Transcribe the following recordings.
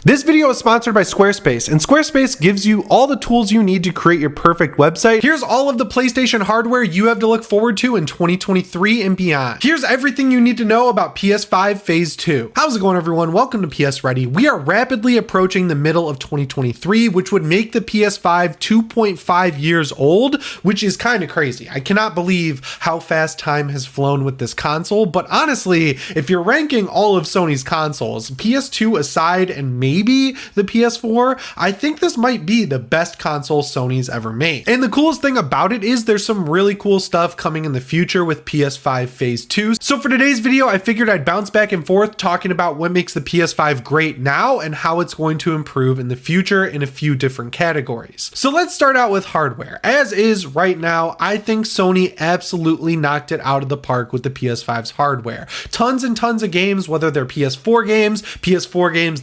This video is sponsored by Squarespace, and Squarespace gives you all the tools you need to create your perfect website. Here's all of the PlayStation hardware you have to look forward to in 2023 and beyond. Here's everything you need to know about PS5 Phase 2. How's it going, everyone? Welcome to PSReady. We are rapidly approaching the middle of 2023, which would make the PS5 2.5 years old, which is kind of crazy. I cannot believe how fast time has flown with this console, but honestly, if you're ranking all of Sony's consoles, PS2 aside and maybe the PS4, I think this might be the best console Sony's ever made. And the coolest thing about it is there's some really cool stuff coming in the future with PS5 Phase 2. So for today's video, I figured I'd bounce back and forth talking about what makes the PS5 great now and how it's going to improve in the future in a few different categories. So let's start out with hardware. As is right now, I think Sony absolutely knocked it out of the park with the PS5's hardware. Tons and tons of games, whether they're PS4 games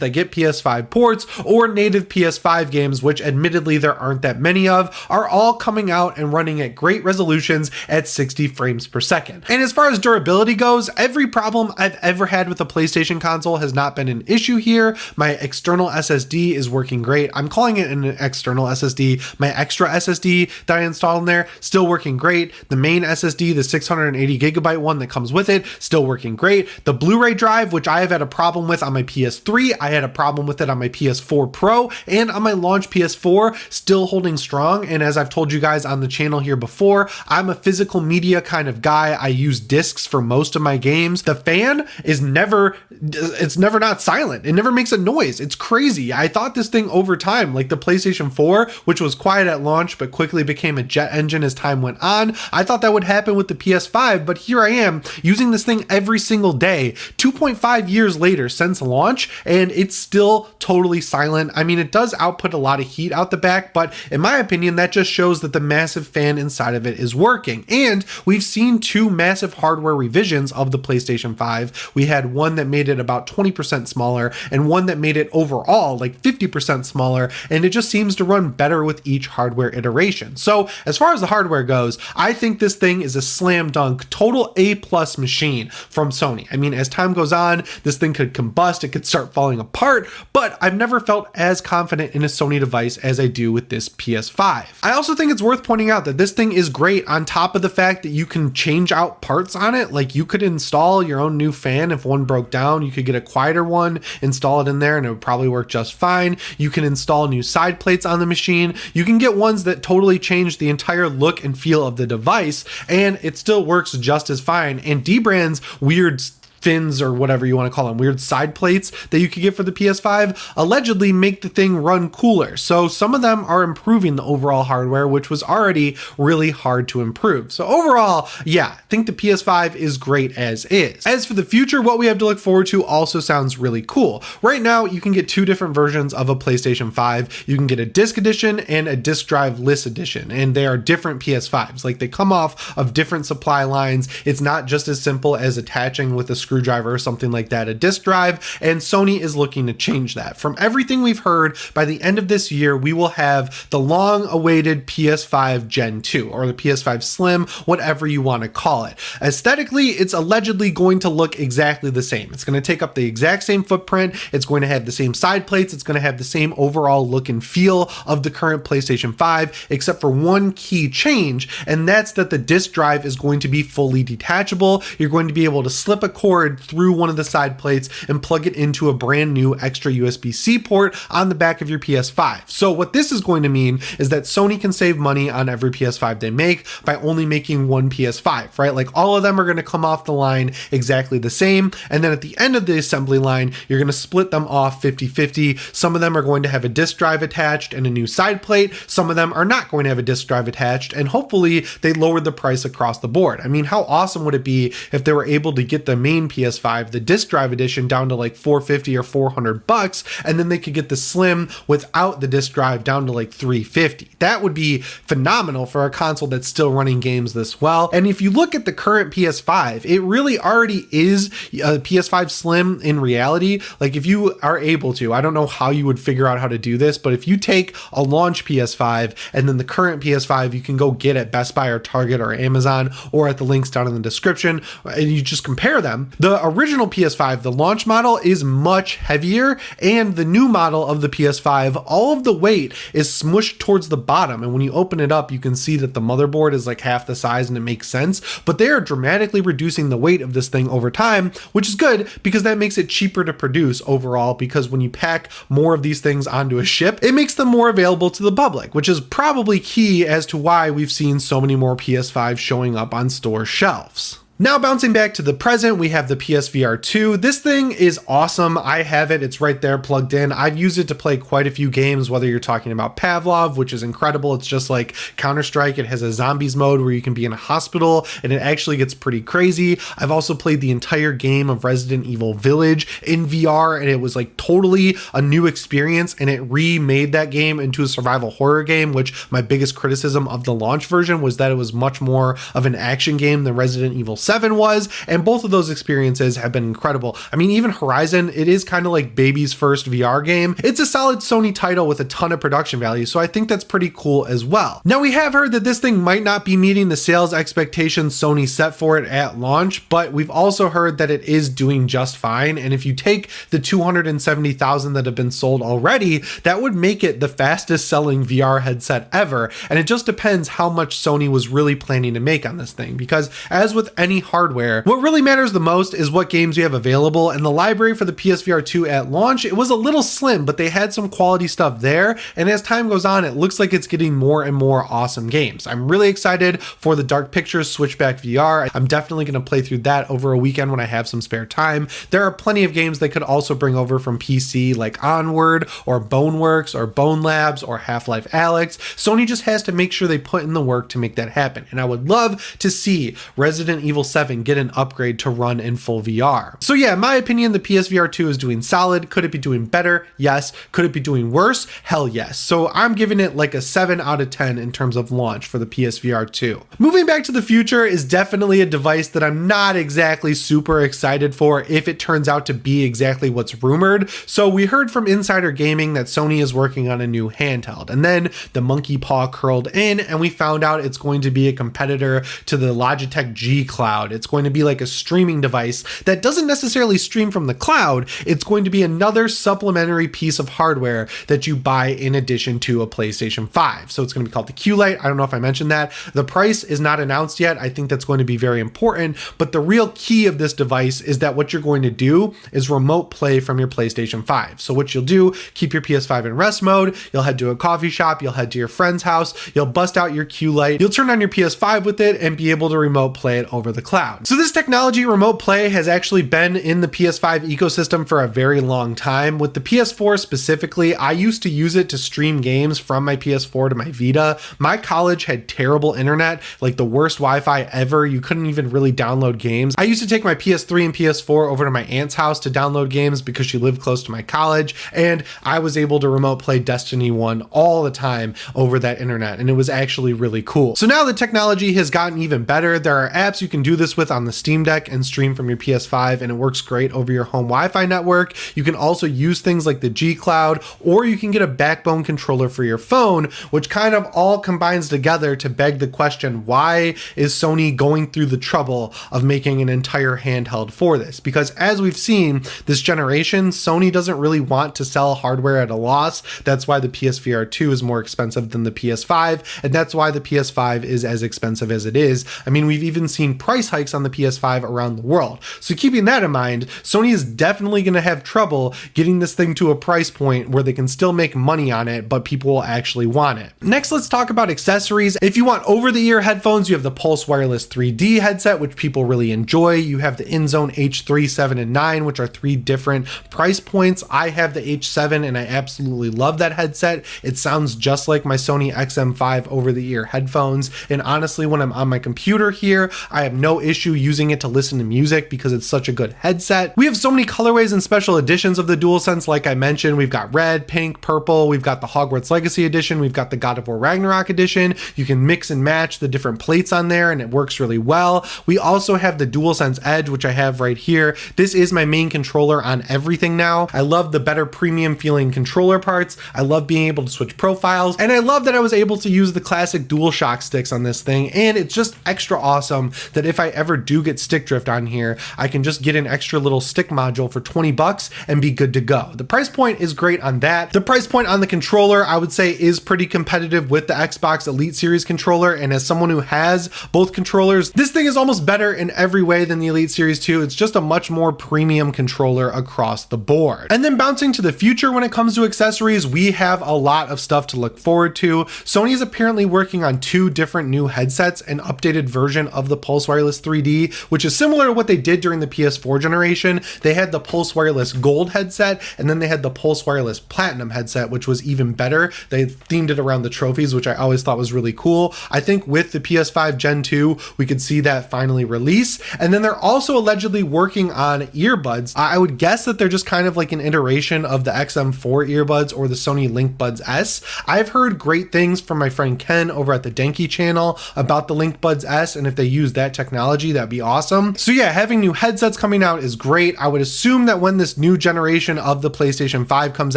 that get PS5 ports, or native PS5 games, which admittedly there aren't that many of, are all coming out and running at great resolutions at 60 frames per second. And as far as durability goes, every problem I've ever had with a PlayStation console has not been an issue here. My external SSD is working great. I'm calling it an external SSD. My extra SSD that I installed in there, still working great. The main SSD, the 680 gigabyte one that comes with it, still working great. The Blu-ray drive, which I have had a problem with on my PS3, I had a problem with it on my PS4 Pro, and on my launch PS4, still holding strong. And as I've told you guys on the channel here before, I'm a physical media kind of guy. I use discs for most of my games. The fan is never not silent. It never makes a noise. It's crazy. I thought this thing over time, like the PlayStation 4, which was quiet at launch but quickly became a jet engine as time went on, I thought that would happen with the PS5, but here I am using this thing every single day, 2.5 years later since launch, and it's still totally silent. I mean, it does output a lot of heat out the back, but in my opinion, that just shows that the massive fan inside of it is working. And we've seen two massive hardware revisions of the PlayStation 5. We had one that made it about 20% smaller and one that made it overall like 50% smaller, and it just seems to run better with each hardware iteration. So as far as the hardware goes, I think this thing is a slam dunk, total A+ machine from Sony. I mean, as time goes on, this thing could combust, it could start falling apart, but I've never felt as confident in a Sony device as I do with this PS5. I also think it's worth pointing out that this thing is great on top of the fact that you can change out parts on it. Like, you could install your own new fan. If one broke down, you could get a quieter one, install it in there, and it would probably work just fine. You can install new side plates on the machine. You can get ones that totally change the entire look and feel of the device, and it still works just as fine. And Dbrand's weird fins, or whatever you want to call them, weird side plates that you could get for the PS5, allegedly make the thing run cooler. So some of them are improving the overall hardware, which was already really hard to improve. So overall, yeah, I think the PS5 is great as is. As for the future, what we have to look forward to also sounds really cool. Right now, you can get two different versions of a PlayStation 5. You can get a disc edition and a disc drive-less edition, and they are different PS5s. Like, they come off of different supply lines. It's not just as simple as attaching with a screwdriver or something like that a disk drive, and Sony is looking to change that. From everything we've heard, by the end of this year, we will have the long-awaited PS5 Gen 2, or the PS5 Slim, whatever you want to call it. Aesthetically, it's allegedly going to look exactly the same. It's going to take up the exact same footprint, it's going to have the same side plates, it's going to have the same overall look and feel of the current PlayStation 5, except for one key change, and that's that the disk drive is going to be fully detachable. You're going to be able to slip a cord through one of the side plates and plug it into a brand new extra USB-C port on the back of your PS5. So what this is going to mean is that Sony can save money on every PS5 they make by only making one PS5, right? Like, all of them are going to come off the line exactly the same, and then at the end of the assembly line, you're going to split them off 50-50. Some of them are going to have a disk drive attached and a new side plate. Some of them are not going to have a disk drive attached, and hopefully they lowered the price across the board. I mean, how awesome would it be if they were able to get the main PS5, the disc drive edition, down to like $450 or $400, and then they could get the Slim without the disc drive down to like $350. That would be phenomenal for a console that's still running games this well. And if you look at the current PS5, it really already is a PS5 Slim in reality. Like, if you are able to, I don't know how you would figure out how to do this, but if you take a launch PS5 and then the current PS5 you can go get at Best Buy or Target or Amazon or at the links down in the description, and you just compare them, The original PS5, the launch model, is much heavier, and the new model of the PS5, all of the weight is smushed towards the bottom, and when you open it up, you can see that the motherboard is like half the size, and it makes sense, but they are dramatically reducing the weight of this thing over time, which is good because that makes it cheaper to produce overall, because when you pack more of these things onto a ship, it makes them more available to the public, which is probably key as to why we've seen so many more PS5 showing up on store shelves. Now bouncing back to the present, we have the PSVR 2. This thing is awesome. I have it. It's right there plugged in. I've used it to play quite a few games, whether you're talking about Pavlov, which is incredible. It's just like Counter-Strike. It has a zombies mode where you can be in a hospital and it actually gets pretty crazy. I've also played the entire game of Resident Evil Village in VR, and it was like totally a new experience, and it remade that game into a survival horror game, which my biggest criticism of the launch version was that it was much more of an action game than Resident Evil 7 was, and both of those experiences have been incredible. I mean, even Horizon, it is kind of like baby's first VR game. It's a solid Sony title with a ton of production value, so I think that's pretty cool as well. Now, we have heard that this thing might not be meeting the sales expectations Sony set for it at launch, but we've also heard that it is doing just fine, and if you take the 270,000 that have been sold already, that would make it the fastest selling VR headset ever, and it just depends how much Sony was really planning to make on this thing, because as with any hardware, what really matters the most is what games you have available, and the library for the PSVR 2 at launch, it was a little slim, but they had some quality stuff there, and as time goes on, it looks like it's getting more and more awesome games. I'm really excited for the Dark Pictures Switchback VR. I'm definitely going to play through that over a weekend when I have some spare time. There are plenty of games they could also bring over from PC, like Onward, or Boneworks, or Bone Labs, or Half-Life Alyx. Sony just has to make sure they put in the work to make that happen, and I would love to see Resident Evil 7 get an upgrade to run in full VR. So yeah, in my opinion, the PSVR 2 is doing solid. Could it be doing better? Yes. Could it be doing worse? Hell yes. So I'm giving it like a 7 out of 10 in terms of launch for the PSVR 2. Moving back to the future is definitely a device that I'm not exactly super excited for if it turns out to be exactly what's rumored. So we heard from Insider Gaming that Sony is working on a new handheld, and then the monkey paw curled in and we found out it's going to be a competitor to the Logitech G Cloud. It's going to be like a streaming device that doesn't necessarily stream from the cloud. It's going to be another supplementary piece of hardware that you buy in addition to a PlayStation 5. So it's going to be called the Q-Lite. I don't know if I mentioned that. The price is not announced yet. I think that's going to be very important, but the real key of this device is that what you're going to do is remote play from your PlayStation 5. So what you'll do, keep your PS5 in rest mode, you'll head to a coffee shop, you'll head to your friend's house, you'll bust out your Q-Lite, you'll turn on your PS5 with it and be able to remote play it over the cloud. So this technology, remote play, has actually been in the PS5 ecosystem for a very long time. With the PS4 specifically, I used to use it to stream games from my PS4 to my Vita. My college had terrible internet, like the worst Wi-Fi ever. You couldn't even really download games. I used to take my PS3 and PS4 over to my aunt's house to download games because she lived close to my college, and I was able to remote play Destiny 1 all the time over that internet, and it was actually really cool. So now the technology has gotten even better. There are apps you can do this with on the Steam Deck and stream from your PS5, and it works great over your home Wi-Fi network. You can also use things like the G Cloud, or you can get a backbone controller for your phone, which kind of all combines together to beg the question, why is Sony going through the trouble of making an entire handheld for this? Because as we've seen this generation, Sony doesn't really want to sell hardware at a loss. That's why the PSVR 2 is more expensive than the PS5, and that's why the PS5 is as expensive as it is. I mean, we've even seen price hikes on the PS5 around the world. So keeping that in mind, Sony is definitely going to have trouble getting this thing to a price point where they can still make money on it, but people will actually want it. Next, let's talk about accessories. If you want over-the-ear headphones, you have the Pulse Wireless 3D headset, which people really enjoy. You have the InZone H3, 7, and 9, which are 3 different price points. I have the H7 and I absolutely love that headset. It sounds just like my Sony XM5 over-the-ear headphones. And honestly, when I'm on my computer here, I have no issue using it to listen to music because it's such a good headset. We have so many colorways and special editions of the DualSense. Like I mentioned, we've got red, pink, purple. We've got the Hogwarts Legacy edition. We've got the God of War Ragnarok edition. You can mix and match the different plates on there and it works really well. We also have the DualSense Edge, which I have right here. This is my main controller on everything now. I love the better premium feeling controller parts. I love being able to switch profiles, and I love that I was able to use the classic DualShock sticks on this thing, and it's just extra awesome that if if I ever do get stick drift on here, I can just get an extra little stick module for 20 bucks and be good to go. The price point is great on that. The price point on the controller, I would say, is pretty competitive with the Xbox Elite Series controller, and as someone who has both controllers, this thing is almost better in every way than the Elite Series 2. It's just a much more premium controller across the board. And then bouncing to the future when it comes to accessories, we have a lot of stuff to look forward to. Sony is apparently working on 2 different new headsets, an updated version of the Pulse Wireless 3D, which is similar to what they did during the PS4 generation. They had the Pulse Wireless Gold headset, and then they had the Pulse Wireless Platinum headset, which was even better. They themed it around the trophies, which I always thought was really cool. I think with the PS5 Gen 2, we could see that finally release. And then they're also allegedly working on earbuds. I would guess that they're just kind of like an iteration of the XM4 earbuds or the Sony Link Buds S. I've heard great things from my friend Ken over at the Denki channel about the Link Buds S, and if they use that technology, that'd be awesome. So yeah, having new headsets coming out is great. I would assume that when this new generation of the PlayStation 5 comes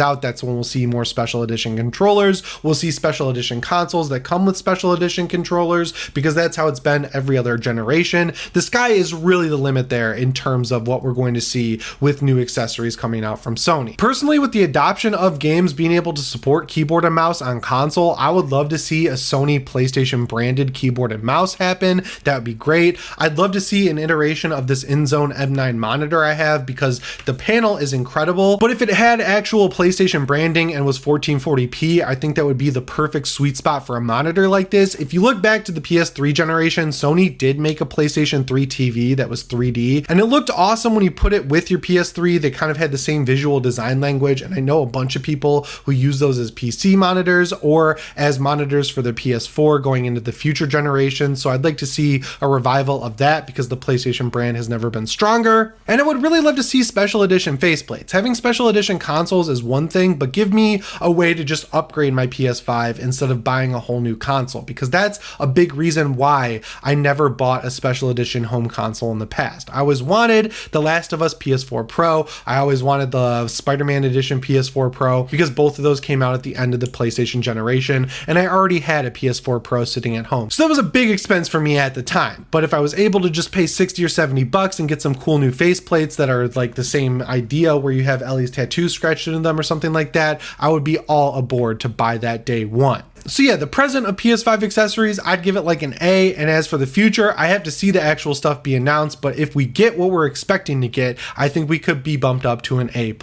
out, that's when we'll see more special edition controllers. We'll see special edition consoles that come with special edition controllers, because that's how it's been every other generation. The sky is really the limit there in terms of what we're going to see with new accessories coming out from Sony. Personally, with the adoption of games being able to support keyboard and mouse on console, I would love to see a Sony PlayStation branded keyboard and mouse happen. That would be great. I'd love to see an iteration of this InZone M9 monitor I have, because the panel is incredible, but if it had actual PlayStation branding and was 1440p, I think that would be the perfect sweet spot for a monitor like this. If you look back to the PS3 generation, Sony did make a PlayStation 3 TV that was 3D, and it looked awesome when you put it with your PS3. They kind of had the same visual design language, and I know a bunch of people who use those as PC monitors or as monitors for their PS4 going into the future generation. So I'd like to see a revival of that, because the PlayStation brand has never been stronger. And I would really love to see special edition faceplates. Having special edition consoles is one thing, but give me a way to just upgrade my PS5 instead of buying a whole new console, because that's a big reason why I never bought a special edition home console in the past. I always wanted The Last of Us PS4 Pro. I always wanted the Spider-Man edition PS4 Pro, because both of those came out at the end of the PlayStation generation, and I already had a PS4 Pro sitting at home. So that was a big expense for me at the time. But if I was able to just pay 60 or 70 bucks and get some cool new faceplates that are like the same idea where you have Ellie's tattoo scratched into them or something like that, I would be all aboard to buy that day one. So yeah, the present of PS5 accessories, I'd give it like an A, and as for the future, I have to see the actual stuff be announced, but if we get what we're expecting to get, I think we could be bumped up to an A+.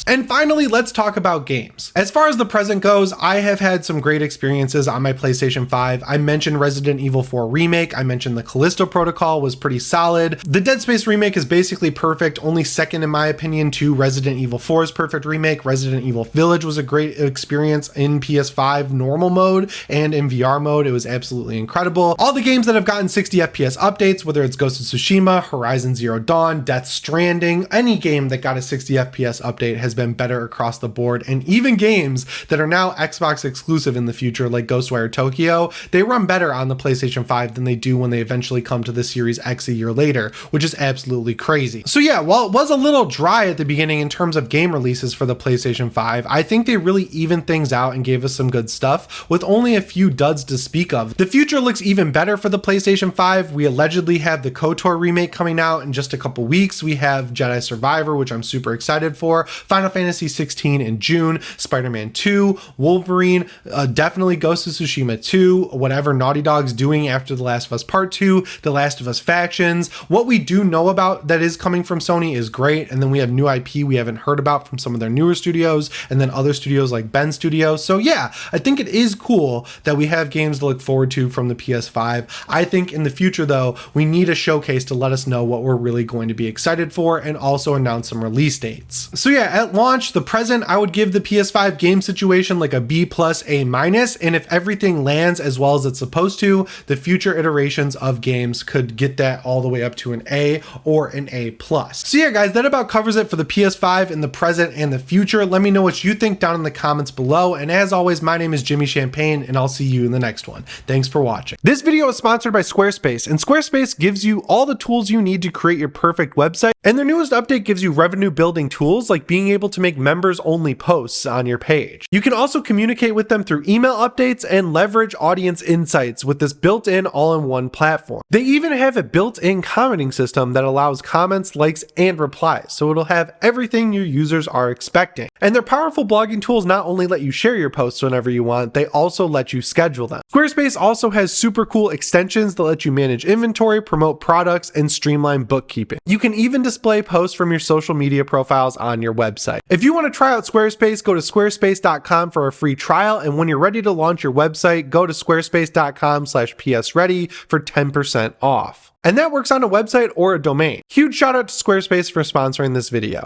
And finally, let's talk about games. As far as the present goes, I have had some great experiences on my PlayStation 5. I mentioned Resident Evil 4 Remake, I mentioned the Callisto Protocol was pretty solid. The Dead Space remake is basically perfect, only second in my opinion to Resident Evil 4's perfect remake. Resident Evil Village was a great experience in PS5 normal mode and in VR mode. It was absolutely incredible. All the games that have gotten 60 FPS updates, whether it's Ghost of Tsushima, Horizon Zero Dawn, Death Stranding, any game that got a 60 FPS update has been better across the board. And even games that are now Xbox exclusive in the future, like Ghostwire Tokyo, they run better on the PlayStation 5 than they do when they eventually come to the Series X a year later, which is absolutely crazy. So yeah, while it was a little dry at the beginning in terms of game releases for the PlayStation 5, I think they really evened things out and gave us some good stuff, with only a few duds to speak of. The future looks even better for the PlayStation 5. We allegedly have the KOTOR remake coming out in just a couple weeks. We have Jedi Survivor, which I'm super excited for, Final Fantasy 16 in June, Spider-Man 2, Wolverine, definitely Ghost of Tsushima 2, whatever Naughty Dog's doing after The Last of Us Part 2, The Last of Us Factions. What we do know about that is coming from Sony is great, and then we have new IP we haven't heard about from some of their newer studios, and then other studios like Ben Studio. So yeah, I think it is cool that we have games to look forward to from the PS5. I think in the future though, we need a showcase to let us know what we're really going to be excited for, and also announce some release dates. So yeah, at launch, the present, I would give the PS5 game situation like a B+, A-, and if everything lands as well as it's supposed to, the future iterations of games could get that all the way up to an A or an A+. So yeah guys, that about covers it for the PS5 in the present and the future. Let me know what you think down in the comments below, and as always, my name is Jimmy Champagne. campaign, and I'll see you in the next one. Thanks for watching. This video is sponsored by Squarespace, and Squarespace gives you all the tools you need to create your perfect website, and their newest update gives you revenue building tools like being able to make members only posts on your page. You can also communicate with them through email updates and leverage audience insights with this built-in all-in-one platform. They even have a built-in commenting system that allows comments, likes, and replies, so it'll have everything your users are expecting. And their powerful blogging tools not only let you share your posts whenever you want, they also let you schedule them. Squarespace also has super cool extensions that let you manage inventory, promote products, and streamline bookkeeping. You can even display posts from your social media profiles on your website. If you want to try out Squarespace, go to squarespace.com for a free trial, and when you're ready to launch your website, go to squarespace.com/PSReady for 10% off. And that works on a website or a domain. Huge shout out to Squarespace for sponsoring this video.